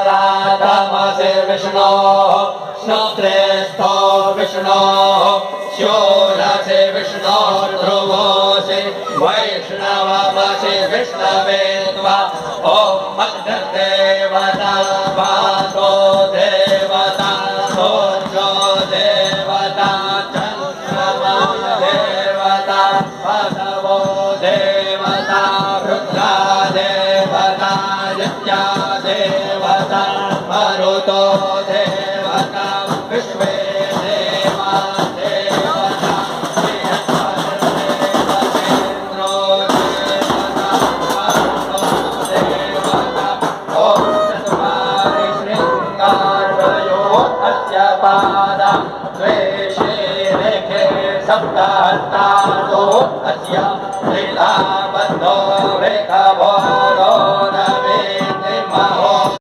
तमसे विष्णोः श्रोत्रेस्थो विष्णोः शूरसे विष्णोर्ध्रुवोऽसि वैष्णवमसि विष्णवे त्वा ॐ मध्यदेवता वासो देवता ओजो देवता चन्द्रमा देवता वसवो देवता रुद्रा देवता नित्या देवता मरुतो देवता विश्वे देवा देवता बृहस्पतिर्देवतेन्द्रो देवता वरुणो देवता ॐ चत्वारि शृङ्गारयो अस्य पादा द्वे शिरेखे सप्त हस्तादो अस्य लीलाबद्धो रेखा